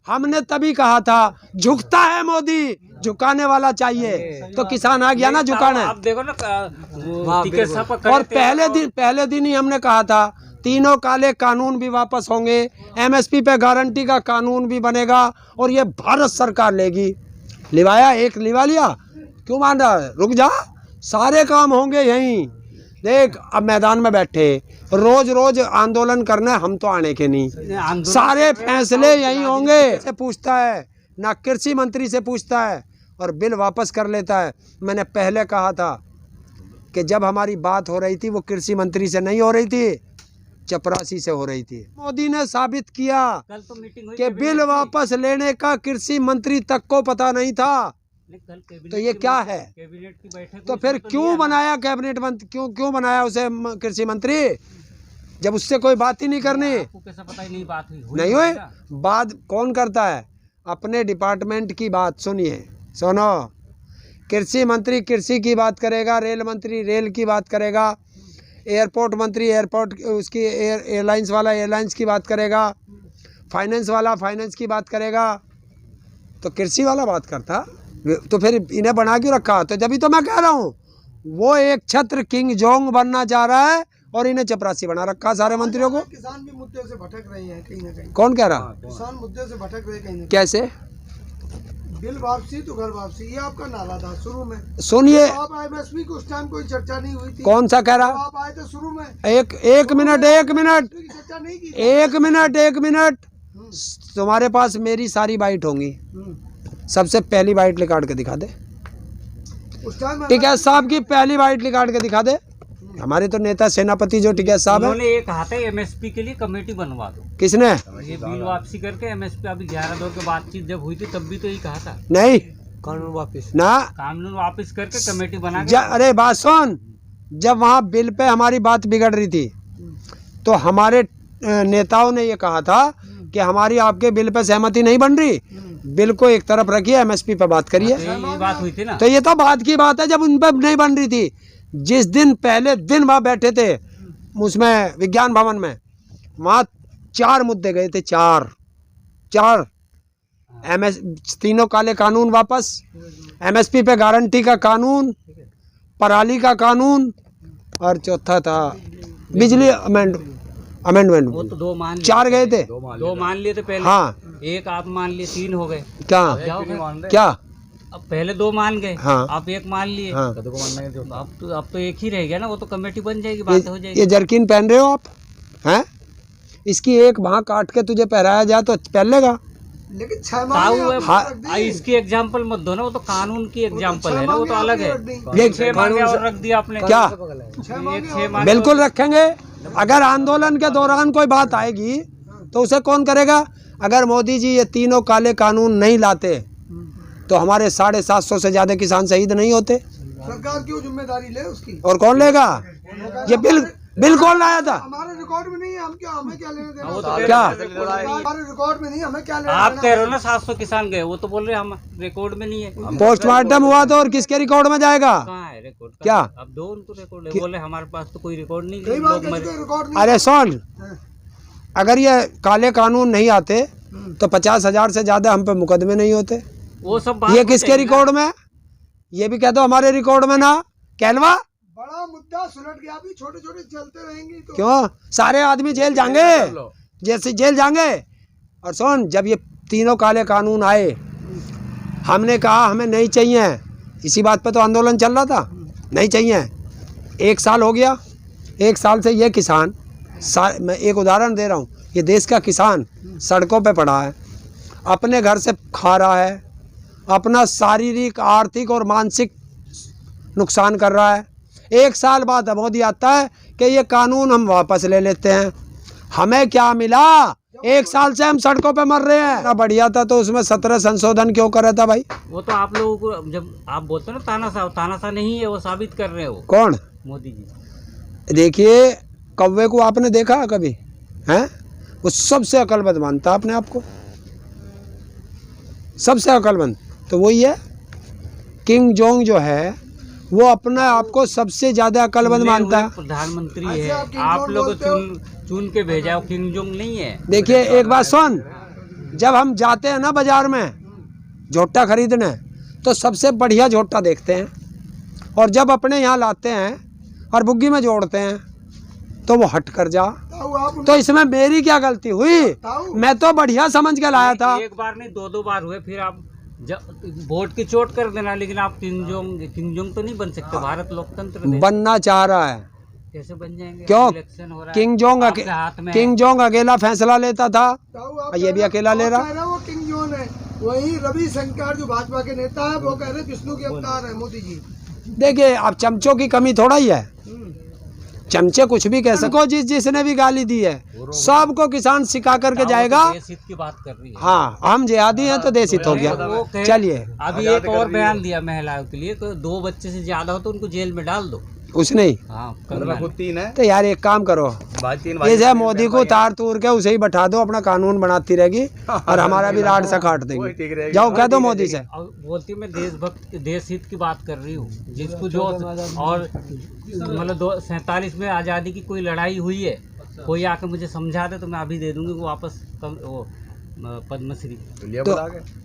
हमने तभी कहा था झुकता है मोदी, झुकाने वाला चाहिए, तो किसान आ गया ना झुकाने। आप देखो ना और पहले दिन ही हमने कहा था तीनों काले कानून भी वापस होंगे, एमएसपी पे गारंटी का कानून भी बनेगा और ये भारत सरकार लेगी। लिवाया, एक लिवा लिया, क्यों मान रहा है? रुक जा, सारे काम होंगे यहीं। देख, अब मैदान में बैठे रोज रोज आंदोलन करना है, हम तो आने के नहीं, सारे फैसले यहीं होंगे। से पूछता है ना, कृषि मंत्री से पूछता है और बिल वापस कर लेता है। मैंने पहले कहा था कि जब हमारी बात हो रही थी वो कृषि मंत्री से नहीं हो रही थी, चपरासी से हो रही थी। मोदी ने साबित किया कि बिल वापस लेने का कृषि मंत्री तक को पता नहीं था। तो ये क्या है? कैबिनेट की बैठक तो फिर क्यों बनाया कैबिनेट मंत्री? क्यों बनाया उसे कृषि मंत्री, जब उससे कोई बात ही नहीं करनी? आपको कैसा पता ही नहीं बात हुई नहीं हुई बात? कौन करता है? अपने डिपार्टमेंट की बात सुनिए, सुनो। कृषि मंत्री कृषि की बात करेगा, रेल मंत्री रेल की बात करेगा, एयरपोर्ट मंत्री एयरपोर्ट उसकी एयरलाइंस वाला एयरलाइंस की बात करेगा, फाइनेंस वाला फाइनेंस की बात करेगा, तो कृषि वाला बात करता। तो फिर इन्हें बना क्यों रखा? तो जब ही तो मैं कह रहा हूँ वो एक छत्र किंग जोंग बनना चाह रहा है और इन्हें चपरासी बना रखा सारे मंत्रियों को। किसान भी मुद्दे से भटक रहे हैं कहीं ना कहीं। कौन कह रहा? किसान मुद्दे से भटक रहे कहीं ना कैसे? बिल वापसी तो घर वापसी, ये आपका नारा था शुरू में। सुनिए, तो आप एमएसपी को उस टाइम कोई चर्चा नहीं हुई थी। कौन सा कह रहा? तो आप आए थे शुरू में। एक मिनट चर्चा नहीं की। एक मिनट तुम्हारे पास मेरी सारी बाइट होंगी। सबसे पहली बाइट निकाल के दिखा दे। टिकैत साहब की पहली बाइट निकाल के दिखा दे। हमारे तो नेता सेनापति जो टिकैत साहब है, उन्होंने ये कहा था एमएसपी के लिए कमेटी बनवा दो। किसने? ये बिल वापसी करके एमएसपी अभी 11 दो के बातचीत जब हुई थी तब भी तो यही कहा था। नहीं, कानून वापस ना, कानून वापस करके कमेटी बना के। अरे बात सुन, जब वहाँ बिल पे हमारी बात बिगड़ रही थी तो हमारे नेताओं ने ये कहा था कि हमारी आपके बिल पे सहमति नहीं बन रही, बिल को एक तरफ रखिए, एमएसपी पे बात करिए। ये बात हुई थी ना। तो ये तो बात की बात है जब उन पर नहीं बन रही थी। जिस दिन पहले दिन वहाँ बैठे थे उसमें विज्ञान भवन में, वहाँ 4 मुद्दे गए थे, चार तीनों काले कानून वापस, एमएसपी पे गारंटी का कानून, पराली का कानून और चौथा था बिजली अमेंडमेंट। वो तो 2 मान लिए। 4 गए थे, 2 मान लिए थे पहले। हाँ, एक आप मान लिए, 3 हो गए। क्या अब पहले 2 मान गए, हाँ, आप 1 मान लिए, हाँ। अब तो एक ही रह गया ना, वो तो कमेटी बन जाएगी, बात हो जाएगी। ये जर्किन पहन रहे हो आप, हैं? इसकी एक बाँह काट के तुझे पहनाया जाए तो पहन लेगा। लेकिन 6 माह हाँ, इसकी एग्जाम्पल मत दो ना, वो तो कानून की एग्जाम्पल है ना, वो तो अलग है। ये 6 मांगे और रख दिया आपने। क्या? ये 6 मांगे बिल्कुल रखेंगे। अगर आंदोलन के दौरान कोई बात आएगी तो उसे कौन करेगा? अगर मोदी जी ये तीनों काले कानून नहीं लाते तो हमारे 750 से ज्यादा किसान शहीद नहीं होते। सरकार क्यों जिम्मेदारी ले उसकी? और कौन लेगा? ये बिल कौन लाया था? हमारे रिकॉर्ड में नहीं है, हमें क्या लेने देना? क्या? हमारे रिकॉर्ड में नहीं, हमें क्या लेना? आप कह रहे हो ना 700 किसान गए, वो तो बोल रहे हम रिकॉर्ड में नहीं है। पोस्टमार्टम हुआ तो और किसके रिकॉर्ड में जाएगा? कहाँ है रिकॉर्ड? क्या? अब दो उनको रिकॉर्ड है, बोले हमारे पास तो कोई रिकॉर्ड नहीं है। रिकॉर्ड नहीं। अरे सुन, अगर ये काले कानून नहीं आते तो 50,000 से ज्यादा हम पे मुकदमे नहीं होते। वो सब ये किसके रिकॉर्ड में? ये भी कह दो हमारे रिकॉर्ड में ना। कहलवा बड़ा मुद्दा सुलट गया, अभी छोटे छोटे चलते रहेंगे तो क्यों? सारे आदमी जेल जाएंगे, जैसे जेल जाएंगे। और सुन, जब ये तीनों काले कानून आए हमने कहा हमें नहीं चाहिए, इसी बात पे तो आंदोलन चल रहा था, नहीं चाहिए। 1 साल हो गया, 1 साल से ये किसान, मैं एक उदाहरण दे रहा हूँ, ये देश का किसान सड़कों पे पड़ा है, अपने घर से खा रहा है, अपना शारीरिक आर्थिक और मानसिक नुकसान कर रहा है। 1 साल बाद मोदी आता है कि ये कानून हम वापस ले लेते हैं। हमें क्या मिला? 1 साल से हम सड़कों पे मर रहे हैं। ना बढ़िया था तो उसमें 17 संशोधन क्यों कर रहा था भाई? वो तो आप लोगों को, जब आप बोलते हो ना तानाशाह नहीं है, वो साबित कर रहे हो। कौन? मोदी जी। देखिए, कौवे को आपने देखा कभी? हैं? वो सबसे अकलमंद मानता अपने आप को, सबसे अकलमंद तो वही है। किंग जोंग जो है वो अपने आप को सबसे ज्यादा अकलमंद मानता है। प्रधानमंत्री है, आप लोग चुन के भेजा, किंग जोंग नहीं है। देखिए एक बात सुन, जब हम जाते हैं ना बाजार में झोटा खरीदने तो सबसे बढ़िया झोटा देखते हैं, और जब अपने यहाँ लाते हैं और बुग्गी में जोड़ते हैं तो वो हट कर जा। तो इसमें मेरी क्या गलती हुई? मैं तो बढ़िया समझ के लाया था। एक बार नहीं 2-2 बार हुए, फिर आप वोट की चोट कर देना, लेकिन आप किंगजोंग तो नहीं बन सकते। भारत लोकतंत्र देश। बनना चाह रहा है, कैसे बन जाएंगे? क्यों? इलेक्शन हो रहा है, किंग जोंग अकेला फैसला लेता था, ये भी अकेला ले रहा। वो किंग जोंग है, वही रवि शंकर जो भाजपा के नेता है वो कह रहे विष्णु के अवतार है मोदी जी। देखिए अब चमचों की कमी थोड़ा ही है, चमचे कुछ भी कह सको। जिसने भी गाली दी है सबको किसान सिखा करके जाएगा। देश हित की बात कर रही है। हाँ, हम जिहादी हैं तो देश हित हो गया। चलिए अभी एक और बयान दिया महिलाओं के लिए, 2 बच्चे से ज्यादा हो तो उनको जेल में डाल दो। कुछ नहीं। हाँ, खुद 3 है तो यार एक काम करो, ये मोदी को तार तूर के उसे ही बैठा दो, अपना कानून बनाती रहेगी और हमारा भी राड से काट देंगे। जाओ कह दो मोदी से। बोलती मैं देशभक्त देश हित की बात कर रही हूँ, जिसको जो और मतलब 47 में आज़ादी की कोई लड़ाई हुई है, कोई आके मुझे समझा दे तो मैं अभी दे दूंगी वो वापस वो पद्मश्री।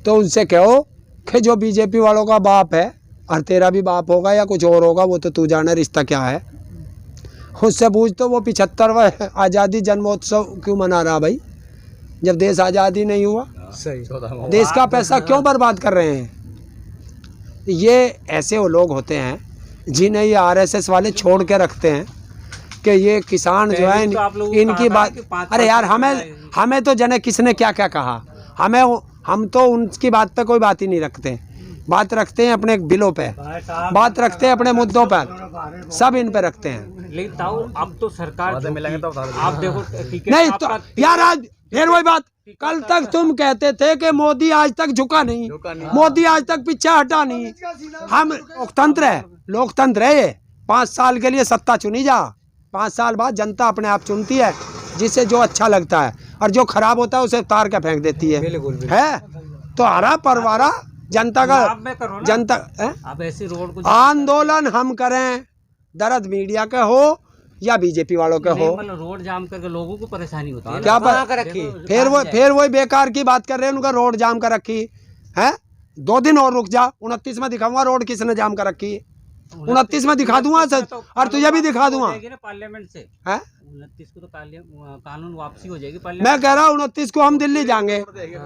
तो उनसे कहो कि जो बीजेपी वालों का बाप है और तेरा भी बाप होगा या कुछ और होगा, वो तो तू जाने रिश्ता क्या है, उससे पूछ। तो वो 75वां आज़ादी जन्मोत्सव क्यों मना रहा भाई, जब देश आज़ादी नहीं हुआ? सही। देश का पैसा क्यों बर्बाद कर रहे हैं? ये ऐसे वो लोग होते हैं जिन्हें ये आरएसएस वाले छोड़ के रखते हैं कि ये किसान जो है इनकी बात। अरे यार हमें तो जने किसने क्या क्या कहा, हम तो उनकी बात पे कोई बात ही नहीं रखते। बात रखते हैं अपने बिलों पे, बात रखते हैं अपने मुद्दों पर, सब इन पे रखते हैं। लेकिन ताऊ अब तो सरकार आप देखो नहीं तो यार आज फिर वही बात, कल तक तुम कहते थे कि मोदी आज तक झुका नहीं, मोदी आज तक पीछे हटा नहीं। हम लोकतंत्र है ये। 5 साल के लिए सत्ता चुनी जा, 5 साल बाद जनता अपने आप चुनती है जिसे जो अच्छा लगता है, और जो खराब होता है उसे उतार के फेंक देती है। तो हरा परवारा जनता का, जनता अब ऐसी रोड को आंदोलन हम करें, दर्द मीडिया के हो या बीजेपी वालों के हो, मतलब रोड जाम करके लोगों को परेशानी होती है। क्या फिर वो बेकार की बात कर रहे हैं, उनका रोड जाम कर रखी है। 2 दिन और रुक जा, 29 में दिखाऊंगा रोड किसने जाम कर रखी। 29 में दिखा दूंगा सर, और तुझे भी दिखा दूंगा। पार्लियामेंट से 29 को तो कानून वापसी हो जाएगी। मैं कह रहा हूँ 29 को हम दिल्ली जाएंगे,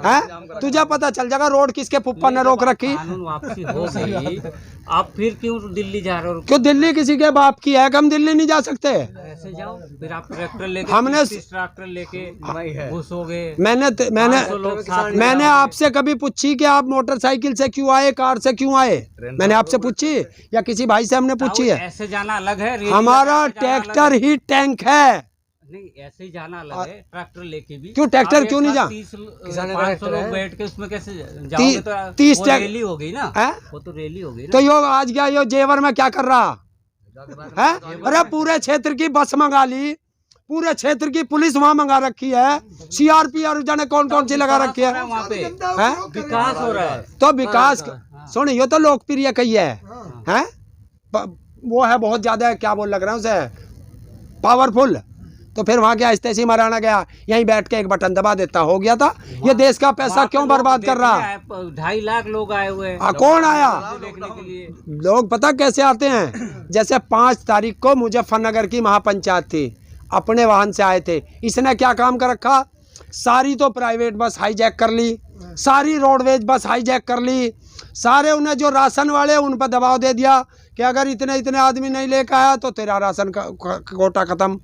हैं? तुझे पता चल जाएगा रोड किसके पुप्पा ने रोक रखी। कानून वापसी हो गई, आप फिर क्यों दिल्ली जा रहे हो? क्यों दिल्ली किसी के बाप की है कि हम दिल्ली नहीं जा सकते? ऐसे जाओ, फिर आप ट्रैक्टर लेके, हमने ट्रैक्टर लेके घुसोगे। मैंने आपसे कभी पूछी कि आप मोटरसाइकिल से क्यों आए, कार से क्यों आए? मैंने आपसे पूछी या किसी भाई से हमने पूछी है? ऐसे जाना अलग है, हमारा ट्रैक्टर ही टैंक है। नहीं, ऐसे ही जाना अलग है, ट्रैक्टर लेके भी। क्यों ट्रैक्टर क्यों नहीं जा? 500 लोग बैठ के उसमें कैसे जाओगे? तो 30 रैली हो गई ना, वो तो रैली हो गई ना। तो यो आज क्या यो जेवर में क्या कर रहा है? अरे पूरे क्षेत्र की बस मंगा ली, पूरे क्षेत्र की पुलिस वहाँ मंगा रखी है, सीआरपी और जाने कौन कौन सी लगा रखी है। वहाँ पे विकास हो रहा है। तो विकास सुन, ये तो लोकप्रिय कही है, वो है बहुत ज्यादा, क्या बोल लग रहा है उसे, पावरफुल। तो फिर वहाँ क्या इस्तेसी मराना गया, यहीं बैठ के एक बटन दबा देता, हो गया था। ये देश का पैसा क्यों बर्बाद कर रहा है? 2.5 लाख लोग आए हुए हैं। कौन आया? देखने के लिए लोग पता कैसे आते हैं? जैसे 5 तारीख को मुजफ्फरनगर की महापंचायत थी, अपने वाहन से आए थे। इसने क्या काम कर रखा, सारी तो प्राइवेट बस हाईजैक कर ली, सारी रोडवेज बस हाईजैक कर ली, सारे उन्हें जो राशन वाले उन पर दबाव दे दिया कि अगर इतने इतने आदमी नहीं लेकर आया तो तेरा राशन का कोटा खत्म।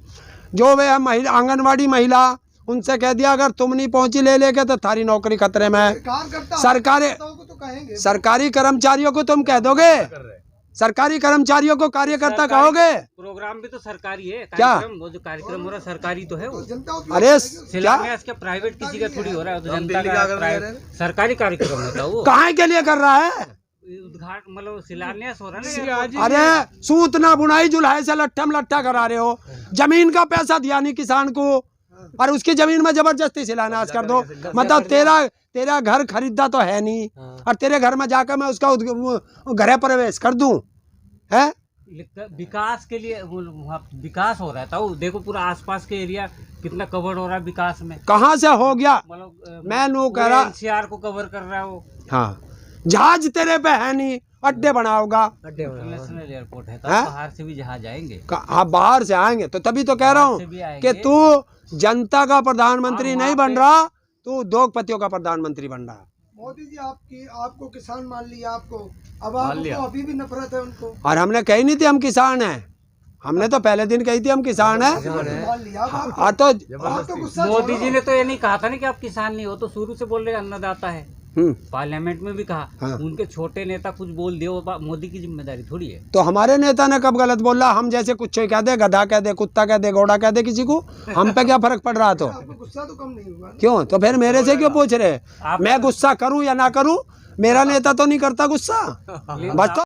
जो वे महिला आंगनवाड़ी महिला, उनसे कह दिया अगर तुम नहीं पहुंची ले लेके तो थारी नौकरी खतरे में। सरकारी कर्मचारियों को तुम कह दोगे, सरकारी कर्मचारियों को कार्यकर्ता कहोगे? प्रोग्राम भी तो सरकारी है। क्या वो जो कार्यक्रम हो रहा है सरकारी तो है वो। अरे शिलान्यास क्या प्राइवेट किसी का थोड़ी हो रहा है, तो जनता का सरकारी कार्यक्रम होता है वो। कहाँ के लिए कर रहा है? उद्घाटन मतलब शिलान्यास हो रहा है ना। अरे सूत ना बुनाई जुलाई से लट्ठम लट्ठा करा रहे हो, जमीन का पैसा दिया नहीं किसान को और उसकी जमीन में जबरदस्ती शिलान्यास कर दो। मतलब तेरा घर खरीदा तो है नहीं और तेरे घर में जाकर मैं उसका गृह प्रवेश कर दूं, है? विकास के लिए वहाँ विकास हो रहा था। वो देखो पूरा आसपास के एरिया कितना कवर हो रहा है विकास में। कहाँ से हो गया? मतलब मैं नू कह रहा एनसीआर को कवर कर रहा है वो। हाँ, जहाज तेरे पे है नहीं, अड्डे बनाओगा। इंटरनेशनल एयरपोर्ट है तो हैं? बाहर से भी जहाज आएंगे। हाँ, बाहर से आएंगे, तो तभी तो कह रहा बाहर से भी हूँ आएंगे। कि तू जनता का प्रधानमंत्री और नहीं वहाँ बन पे- रहा, तू उद्योगपतियों का प्रधानमंत्री बन रहा। मोदी जी आपको किसान मान लिया आपको, अब आपको अभी भी नफरत है उनको। और हमने कही नहीं थी हम किसान हैं, हमने तो पहले दिन कही थी हम किसान हैं। मान लिया अब आपको। हाँ, तो आप तो गुस्सा मोदी छोड़ो। जी ने तो ये नहीं कहा था ना कि आप किसान नहीं हो, तो शुरू से बोल रहे अन्नदाता है। हम्म, पार्लियामेंट में भी कहा। हाँ। उनके छोटे नेता कुछ बोल दिए, वो मोदी की जिम्मेदारी थोड़ी है। तो हमारे नेता ने कब गलत बोला? हम जैसे कुछ कह दे, गधा कह दे, कुत्ता कह दे, घोड़ा कह दे किसी को, हम पे क्या फर्क पड़ रहा? तो आपको गुस्सा तो कम नहीं हुआ ना? क्यों? तो फिर मेरे से क्यों पूछ रहे? आप- मैं गुस्सा करूं या ना करूं, मेरा नेता तो नहीं करता गुस्सा, बस तो